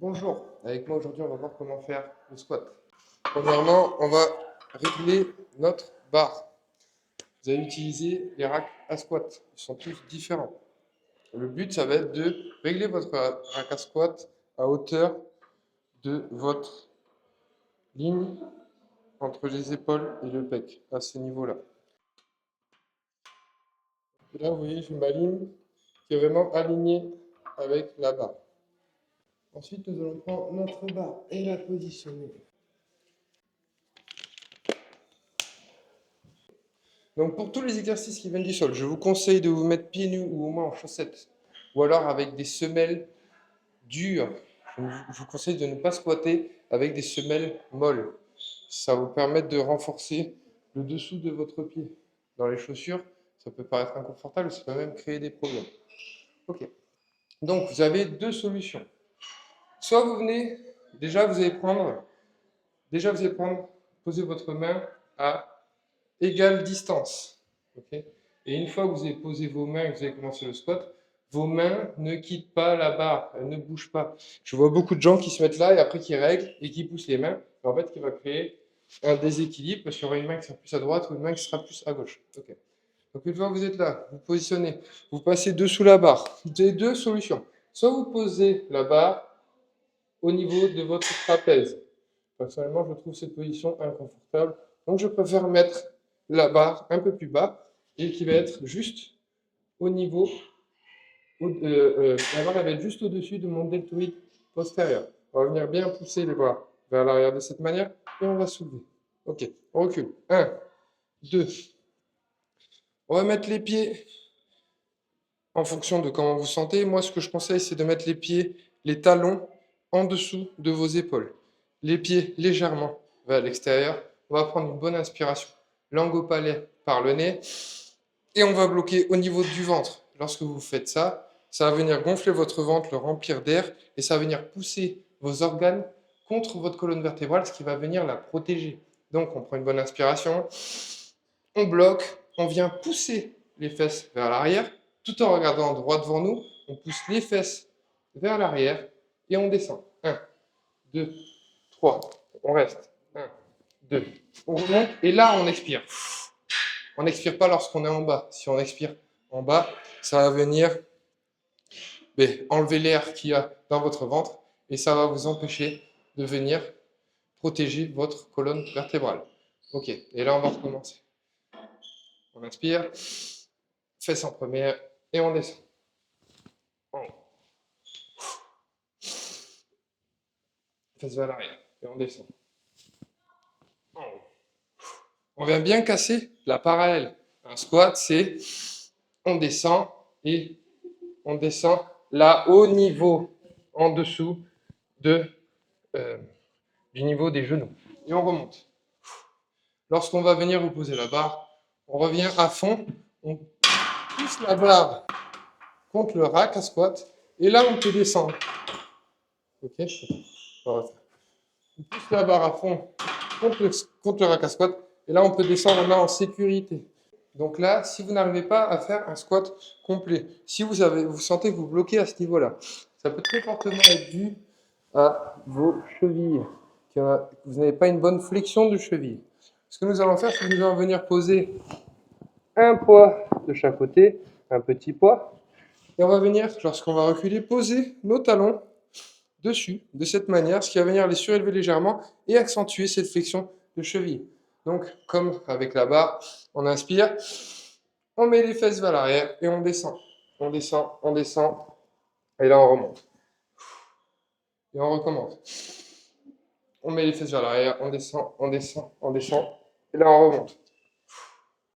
Bonjour, avec moi aujourd'hui on va voir comment faire le squat. Premièrement, on va régler notre barre. Vous allez utiliser les racks à squat, ils sont tous différents. Le but ça va être de régler votre rack à squat à hauteur de votre ligne entre les épaules et le pec, à ce niveau-là. Là vous voyez j'ai ma ligne qui est vraiment alignée avec la barre. Ensuite nous allons prendre notre barre et la positionner. Donc pour tous les exercices qui viennent du sol, je vous conseille de vous mettre pieds nus ou au moins en chaussettes, ou alors avec des semelles dures. Je vous conseille de ne pas squatter avec des semelles molles. Ça va vous permettre de renforcer le dessous de votre pied. Dans les chaussures, ça peut paraître inconfortable, ça peut même créer des problèmes. Ok. Donc vous avez deux solutions. Soit vous venez, posez votre main à égale distance. Okay. Et une fois que vous avez posé vos mains et que vous avez commencé le squat, vos mains ne quittent pas la barre, elles ne bougent pas. Je vois beaucoup de gens qui se mettent là et après qui règlent et qui poussent les mains. En fait, qui va créer un déséquilibre parce qu'il y aura une main qui sera plus à droite ou une main qui sera plus à gauche. Okay. Donc une fois que vous êtes là, vous positionnez, vous passez dessous la barre. Vous avez deux solutions. Soit vous posez la barre au niveau de votre trapèze. Personnellement, je trouve cette position inconfortable. Donc je préfère mettre la barre un peu plus bas et qui va être juste au niveau, la barre va être juste au-dessus de mon deltoïde postérieur. On va venir bien pousser les bras vers l'arrière de cette manière et on va soulever. Ok, on recule. 1, 2. On va mettre les pieds en fonction de comment vous sentez. Moi, ce que je conseille, c'est de mettre les pieds, les talons en dessous de vos épaules. Les pieds légèrement vers l'extérieur. On va prendre une bonne inspiration. Langue au palais par le nez. Et on va bloquer au niveau du ventre. Lorsque vous faites ça, ça va venir gonfler votre ventre, le remplir d'air, et ça va venir pousser vos organes contre votre colonne vertébrale, ce qui va venir la protéger. Donc, on prend une bonne inspiration, on bloque, on vient pousser les fesses vers l'arrière, tout en regardant droit devant nous, on pousse les fesses vers l'arrière, et on descend. 1, 2, 3, on reste. 1, 2, on remonte, et là, on expire. On n'expire pas lorsqu'on est en bas. Si on expire en bas, ça va venir enlever l'air qu'il y a dans votre ventre et ça va vous empêcher de venir protéger votre colonne vertébrale. Ok, et là on va recommencer. On inspire, fesses en première et on descend. Fesses vers l'arrière et on descend. On vient bien casser la parallèle. Un squat, c'est on descend et on descend là au niveau, en dessous de, du niveau des genoux. Et on remonte. Lorsqu'on va venir reposer la barre, on revient à fond, on pousse la barre contre le rack à squat, et là on peut descendre. Ok. On pousse la barre à fond contre le rack à squat, et là on peut descendre là en sécurité. Donc là, si vous n'arrivez pas à faire un squat complet, si vous sentez que vous bloquez à ce niveau-là, ça peut très fortement être dû à vos chevilles, que vous n'avez pas une bonne flexion de cheville. Ce que nous allons faire, c'est que nous allons venir poser un poids de chaque côté, un petit poids, et on va venir, lorsqu'on va reculer, poser nos talons dessus, de cette manière, ce qui va venir les surélever légèrement et accentuer cette flexion de cheville. Donc, comme avec la barre, on inspire, on met les fesses vers l'arrière et on descend. On descend, on descend, et là on remonte. Et on recommence. On met les fesses vers l'arrière, on descend, on descend, on descend, et là on remonte.